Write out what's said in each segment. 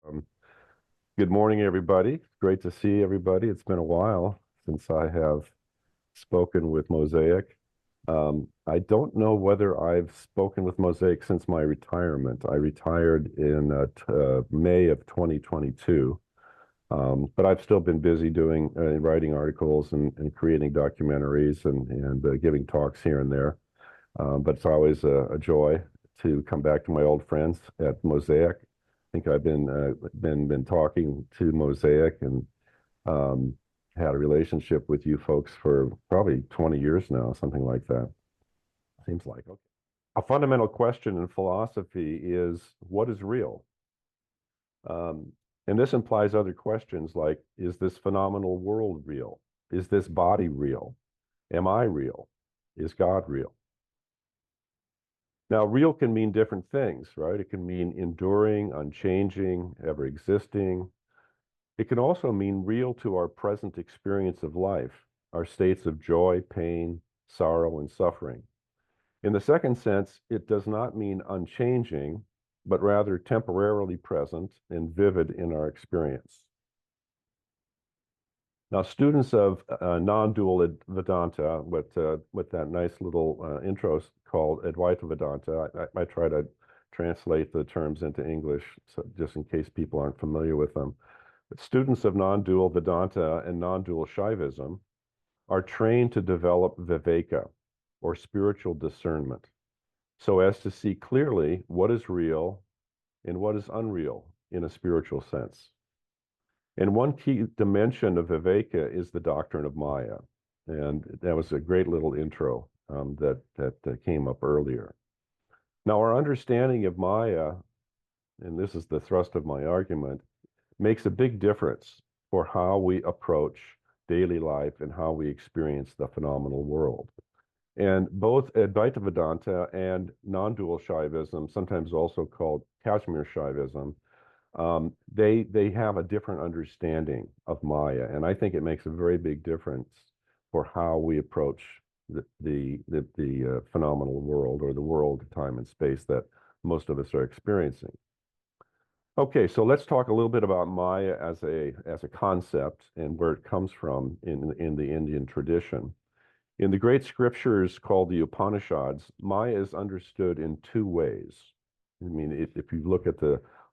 Um, Good morning, everybody. Great to see everybody. It's been a while since I have spoken with Mosaic. I don't know whether I've spoken with Mosaic since my retirement. I retired in May of 2022, but I've still been busy doing writing articles and creating documentaries and giving talks here and there. But it's always a joy to come back to my old friends at Mosaic. I think I've been talking to Mosaic and um, had a relationship with you folks for probably 20 years now, something like that. Seems like okay. A fundamental question in philosophy is what is real? Um, and this implies other questions like, is this phenomenal world real? Is this body real? Am I real? Is God real? Now, real can mean different things, right? It can mean enduring, unchanging, ever existing. It can also mean real to our present experience of life, our states of joy, pain, sorrow, and suffering. In the second sense, it does not mean unchanging, but rather temporarily present and vivid in our experience. Now, students of non-dual Vedanta, with that nice little intro called Advaita Vedanta, I try to translate the terms into English, so just in case people aren't familiar with them. But students of non-dual Vedanta and non-dual Shaivism are trained to develop viveka, or spiritual discernment, so as to see clearly what is real and what is unreal in a spiritual sense. And one key dimension of Viveka is the doctrine of Maya. And that was a great little intro that came up earlier. Now, our understanding of Maya, and this is the thrust of my argument, makes a big difference for how we approach daily life and how we experience the phenomenal world. And both Advaita Vedanta and non-dual Shaivism, sometimes also called Kashmir Shaivism, they have a different understanding of Maya, and I think it makes a very big difference for how we approach the phenomenal world, or the world, time and space that most of us are experiencing. Okay, so let's talk a little bit about Maya as a concept and where it comes from in the Indian tradition. In the great scriptures called the Upanishads, Maya is understood in two ways. I mean, if you look at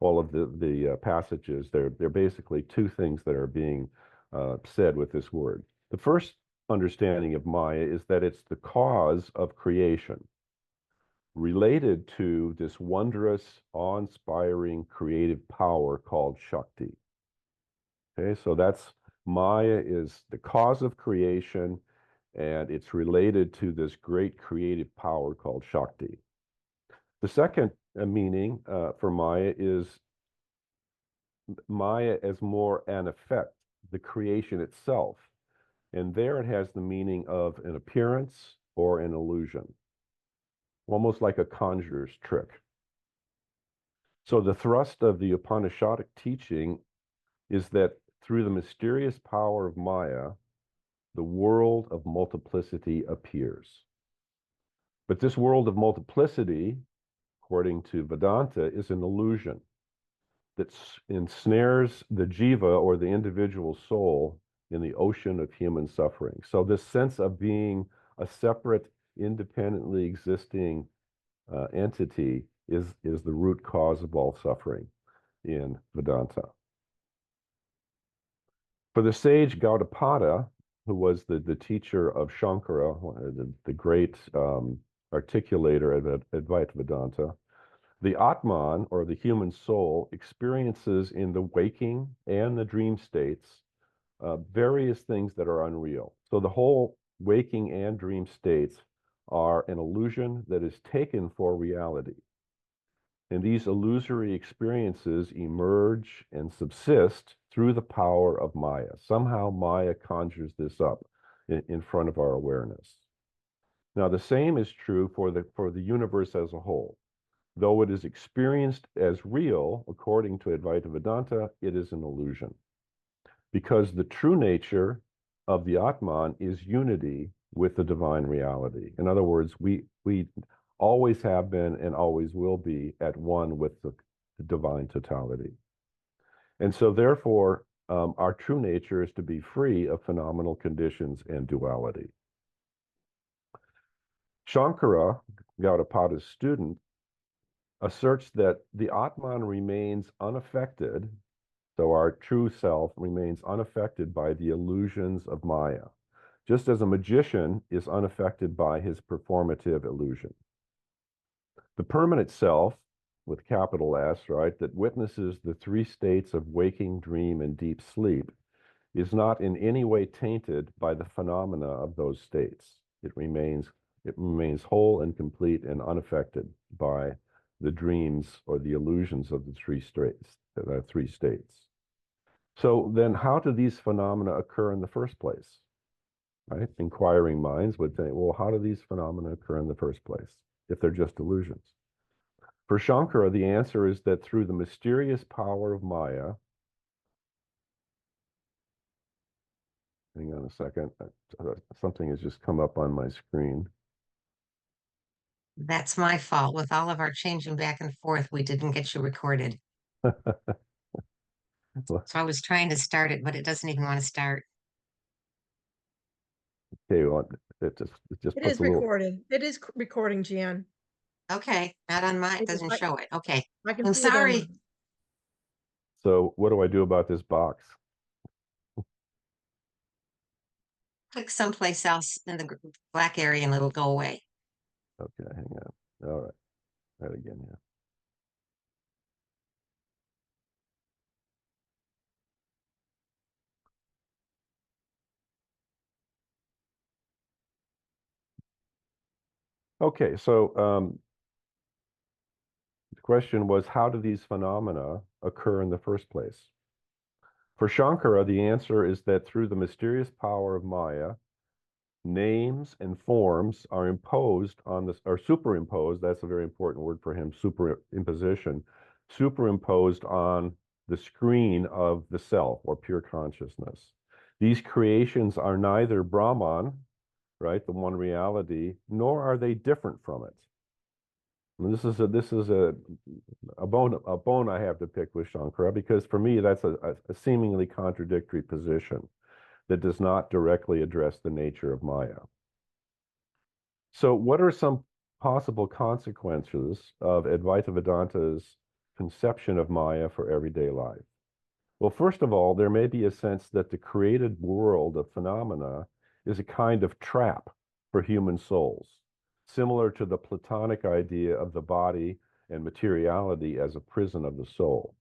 all of the passages, they're basically two things that are being said with this word. The first understanding of Maya is that it's the cause of creation, related to this wondrous, awe-inspiring creative power called Shakti. Okay, so that's Maya is the cause of creation, and it's related to this great creative power called Shakti. The second meaning for Maya is Maya as more an effect, the creation itself. And there it has the meaning of an appearance or an illusion, almost like a conjurer's trick. So the thrust of the Upanishadic teaching is that through the mysterious power of Maya, the world of multiplicity appears. But this world of multiplicity, according to Vedanta, is an illusion that ensnares the jiva, or the individual soul, in the ocean of human suffering. So this sense of being a separate, independently existing entity is the root cause of all suffering in Vedanta. For the sage Gaudapada, who was the teacher of Shankara, the great articulator of Advaita Vedanta, the Atman, or the human soul, experiences in the waking and the dream states various things that are unreal. So the whole waking and dream states are an illusion that is taken for reality. And these illusory experiences emerge and subsist through the power of Maya. Somehow Maya conjures this up in front of our awareness. Now, the same is true for the universe as a whole. Though it is experienced as real, according to Advaita Vedanta, it is an illusion. Because the true nature of the Atman is unity with the divine reality. In other words, we always have been and always will be at one with the divine totality. And so therefore, our true nature is to be free of phenomenal conditions and duality. Shankara, Gaudapada's student, asserts that the Atman remains unaffected, so our true self remains unaffected by the illusions of Maya, just as a magician is unaffected by his performative illusion. The permanent self, with capital S, right, that witnesses the three states of waking, dream, and deep sleep, is not in any way tainted by the phenomena of those states. It remains whole and complete and unaffected by the dreams or the illusions of the three states. So then how do these phenomena occur in the first place? Right? Inquiring minds would think, well, how do these phenomena occur in the first place if they're just illusions? For Shankara, the answer is that through the mysterious power of Maya, hang on a second, something has just come up on my screen. That's my fault. With all of our changing back and forth, we didn't get you recorded. So I was trying to start it, but it doesn't even want to start. Okay, well, it just It puts is a little. recording. It is recording, Jan. Okay, not on mine. It I can, doesn't I, show it. Okay. I can I'm see it on sorry. mine. So what do I do about this box? Click someplace else in the black area and it'll go away. Okay, hang on. All right, that again, yeah. Okay, so the question was, how do these phenomena occur in the first place? For Shankara, the answer is that through the mysterious power of Maya, names and forms are imposed on this, or superimposed, that's a very important word for him, superimposition, superimposed on the screen of the self or pure consciousness. These creations are neither Brahman, right, the one reality, nor are they different from it. And this is a bone I have to pick with Shankara, because for me that's a seemingly contradictory position that does not directly address the nature of Maya. So what are some possible consequences of Advaita Vedanta's conception of Maya for everyday life? Well, first of all, there may be a sense that the created world of phenomena is a kind of trap for human souls, similar to the Platonic idea of the body and materiality as a prison of the soul.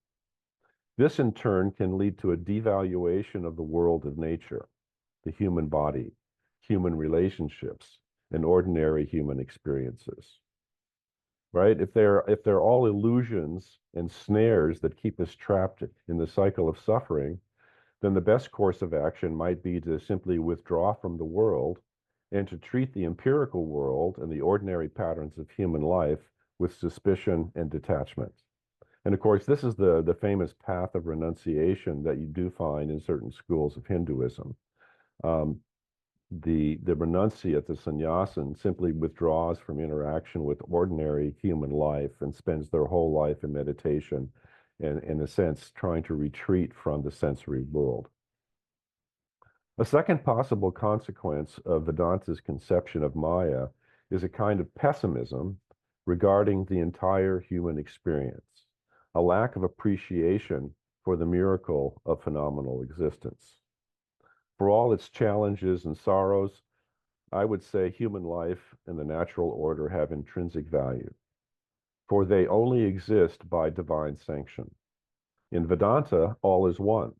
This, in turn, can lead to a devaluation of the world of nature, the human body, human relationships, and ordinary human experiences. Right? If they're all illusions and snares that keep us trapped in the cycle of suffering, then the best course of action might be to simply withdraw from the world and to treat the empirical world and the ordinary patterns of human life with suspicion and detachment. And of course, this is the famous path of renunciation that you do find in certain schools of Hinduism. Um, the renunciate, the sannyasin, simply withdraws from interaction with ordinary human life and spends their whole life in meditation and, in a sense, trying to retreat from the sensory world. A second possible consequence of Vedanta's conception of Maya is a kind of pessimism regarding the entire human experience, a lack of appreciation for the miracle of phenomenal existence. For all its challenges and sorrows, I would say human life and the natural order have intrinsic value, for they only exist by divine sanction. In Vedanta, all is one.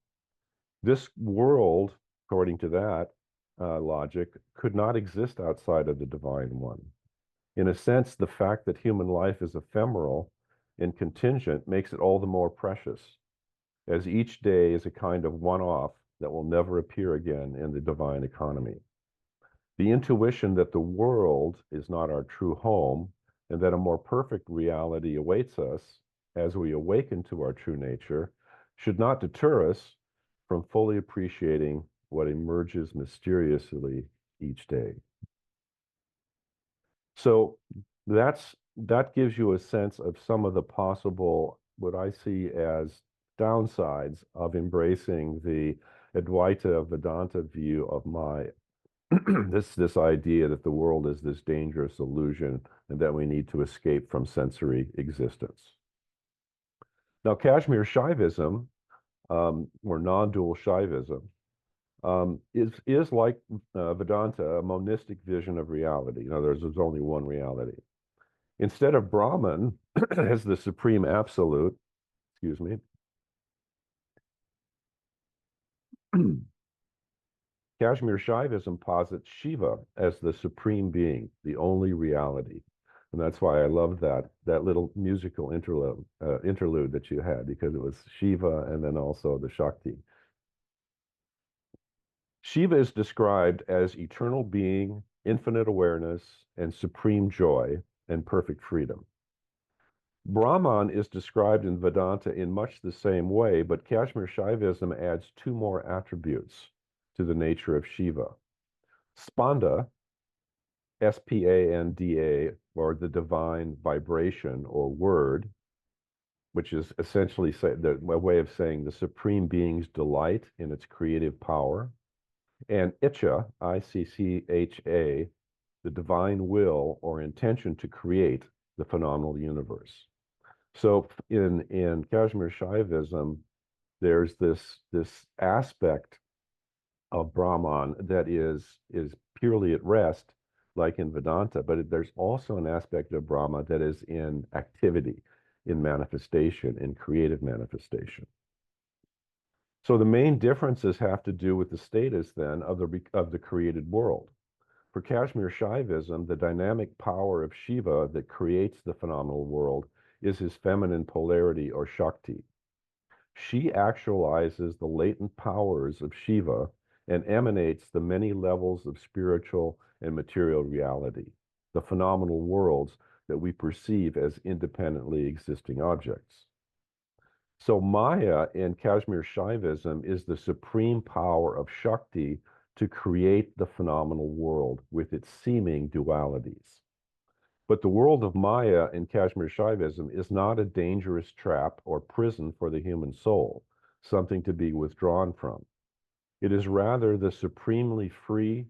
This world, according to that logic, could not exist outside of the divine one. In a sense, the fact that human life is ephemeral and contingent makes it all the more precious, as each day is a kind of one-off that will never appear again in the divine economy. The intuition that the world is not our true home and that a more perfect reality awaits us as we awaken to our true nature should not deter us from fully appreciating what emerges mysteriously each day. So that gives you a sense of some of the possible, what I see as downsides of embracing the Advaita Vedanta view of Maya. This idea that the world is this dangerous illusion and that we need to escape from sensory existence. Now, Kashmir Shaivism, or non-dual Shaivism, is like Vedanta, a monistic vision of reality. In other words, there's only one reality. Instead of Brahman as the supreme absolute, excuse me, Kashmir Shaivism posits Shiva as the supreme being, the only reality. And that's why I love that little musical interlude that you had, because it was Shiva and then also the Shakti. Shiva is described as eternal being, infinite awareness, and supreme joy and perfect freedom. Brahman is described in Vedanta in much the same way, but Kashmir Shaivism adds two more attributes to the nature of Shiva. Spanda, S-P-A-N-D-A, or the divine vibration or word, which is essentially a way of saying the supreme being's delight in its creative power. And Icha, I-C-C-H-A, the divine will or intention to create the phenomenal universe. So in Kashmir Shaivism, there's this aspect of Brahman that is purely at rest, like in Vedanta, but there's also an aspect of Brahma that is in activity, in manifestation, in creative manifestation. So the main differences have to do with the status then of the created world. For Kashmir Shaivism, the dynamic power of Shiva that creates the phenomenal world is his feminine polarity or Shakti. She actualizes the latent powers of Shiva and emanates the many levels of spiritual and material reality, the phenomenal worlds that we perceive as independently existing objects. So Maya in Kashmir Shaivism is the supreme power of Shakti to create the phenomenal world with its seeming dualities. But the world of Maya in Kashmir Shaivism is not a dangerous trap or prison for the human soul, something to be withdrawn from. It is rather the supremely free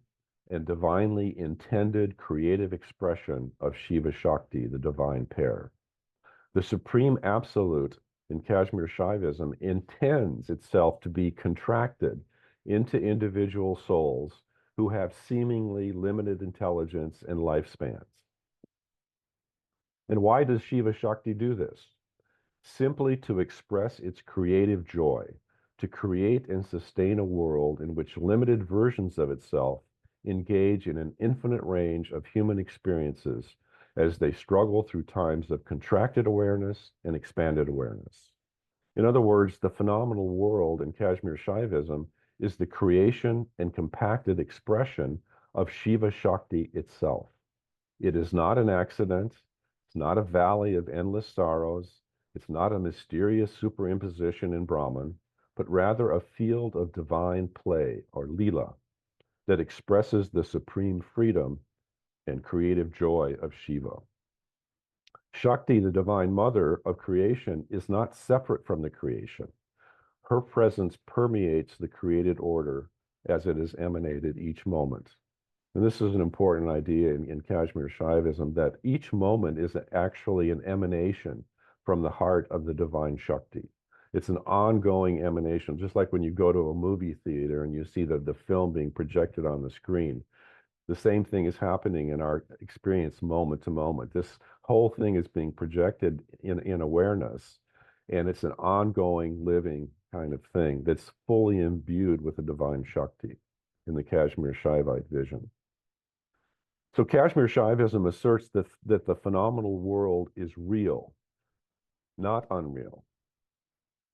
and divinely intended creative expression of Shiva Shakti, the divine pair. The supreme absolute in Kashmir Shaivism intends itself to be contracted into individual souls who have seemingly limited intelligence and lifespans. And why does Shiva Shakti do this? Simply to express its creative joy, to create and sustain a world in which limited versions of itself engage in an infinite range of human experiences as they struggle through times of contracted awareness and expanded awareness. In other words, the phenomenal world in Kashmir Shaivism is the creation and compacted expression of Shiva Shakti itself. It is not an accident. It's not a valley of endless sorrows. It's not a mysterious superimposition in Brahman, but rather a field of divine play, or lila, that expresses the supreme freedom and creative joy of Shiva. Shakti, the divine mother of creation, is not separate from the creation. Her presence permeates the created order as it is emanated each moment. And this is an important idea in Kashmir Shaivism, that each moment is actually an emanation from the heart of the divine Shakti. It's an ongoing emanation, just like when you go to a movie theater and you see the film being projected on the screen. The same thing is happening in our experience moment to moment. This whole thing is being projected in awareness, and it's an ongoing, living kind of thing that's fully imbued with the divine Shakti in the Kashmir Shaivite vision. So Kashmir Shaivism asserts that the phenomenal world is real, not unreal,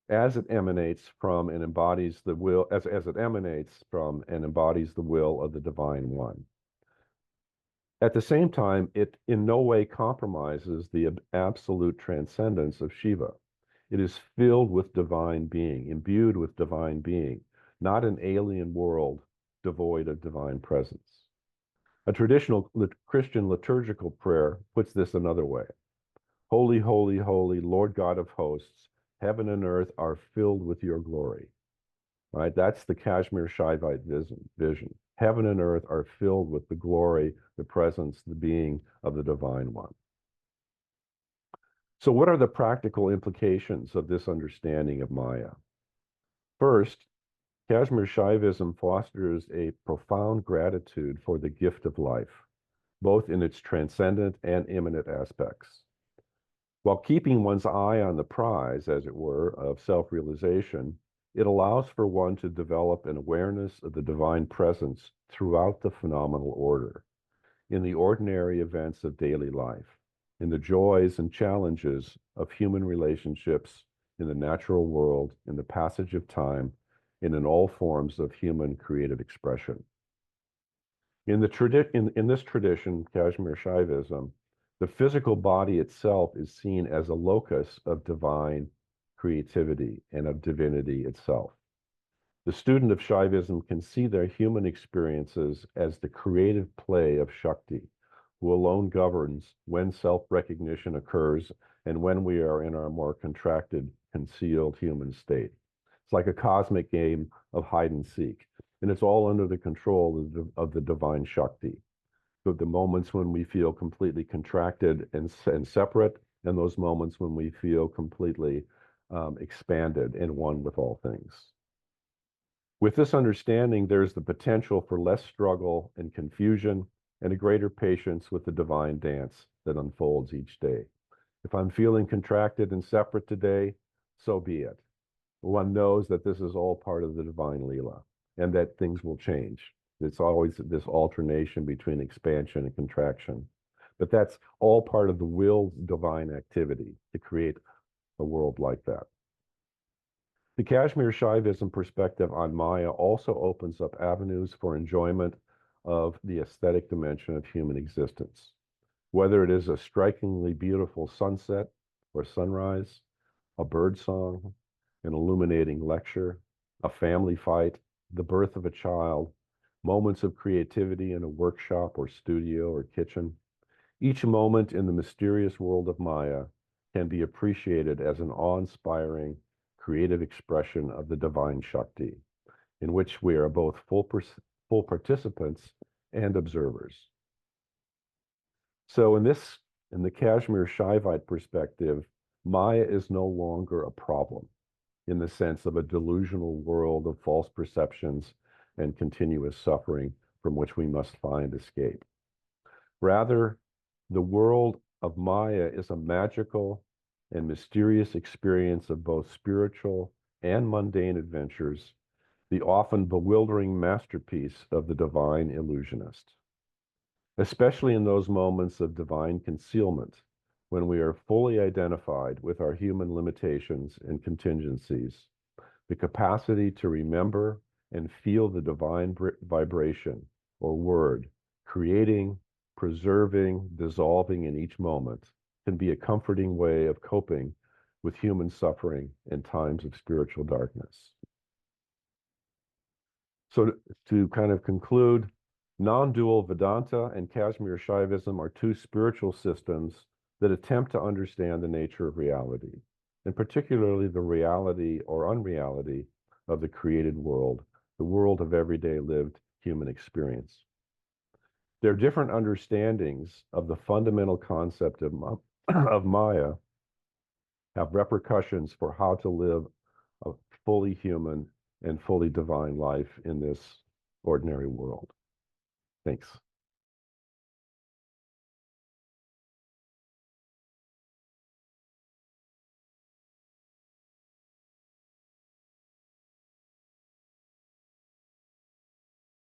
as it emanates from and embodies the will, as it emanates from and embodies the will of the Divine One. At the same time, it in no way compromises the absolute transcendence of Shiva. It is filled with divine being, imbued with divine being, not an alien world devoid of divine presence. A traditional Christian liturgical prayer puts this another way. Holy, holy, holy, Lord God of hosts, heaven and earth are filled with your glory. Right? That's the Kashmir Shaivite vision. Heaven and earth are filled with the glory, the presence, the being of the Divine One. So what are the practical implications of this understanding of Maya? First, Kashmir Shaivism fosters a profound gratitude for the gift of life, both in its transcendent and immanent aspects. While keeping one's eye on the prize, as it were, of self-realization, it allows for one to develop an awareness of the divine presence throughout the phenomenal order, in the ordinary events of daily life, in the joys and challenges of human relationships, in the natural world, in the passage of time, and in all forms of human creative expression. In this tradition, Kashmir Shaivism, the physical body itself is seen as a locus of divine creativity and of divinity itself. The student of Shaivism can see their human experiences as the creative play of Shakti, who alone governs when self-recognition occurs and when we are in our more contracted, concealed human state. It's like a cosmic game of hide and seek, and it's all under the control of the divine Shakti. So the moments when we feel completely contracted and separate, and those moments when we feel completely expanded and one with all things. With this understanding, there's the potential for less struggle and confusion and a greater patience with the divine dance that unfolds each day. If I'm feeling contracted and separate today, so be it. One knows that this is all part of the divine Leela and that things will change. It's always this alternation between expansion and contraction. But that's all part of the will's divine activity to create a world like that. The Kashmir Shaivism perspective on Maya also opens up avenues for enjoyment of the aesthetic dimension of human existence. Whether it is a strikingly beautiful sunset or sunrise, a bird song, an illuminating lecture, a family fight, the birth of a child, moments of creativity in a workshop or studio or kitchen. Each moment in the mysterious world of Maya can be appreciated as an awe-inspiring, creative expression of the divine Shakti, in which we are both full participants and observers. So in the Kashmir Shaivite perspective, Maya is no longer a problem in the sense of a delusional world of false perceptions and continuous suffering from which we must find escape. Rather, the world of Maya is a magical and mysterious experience of both spiritual and mundane adventures, the often bewildering masterpiece of the divine illusionist. Especially in those moments of divine concealment, when we are fully identified with our human limitations and contingencies, the capacity to remember and feel the divine vibration or word, creating, preserving, dissolving in each moment, can be a comforting way of coping with human suffering in times of spiritual darkness. So to kind of conclude, non-dual Vedanta and Kashmir Shaivism are two spiritual systems that attempt to understand the nature of reality, and particularly the reality or unreality of the created world, the world of everyday lived human experience. Their different understandings of the fundamental concept of Maya have repercussions for how to live a fully human and fully divine life in this ordinary world. Thanks.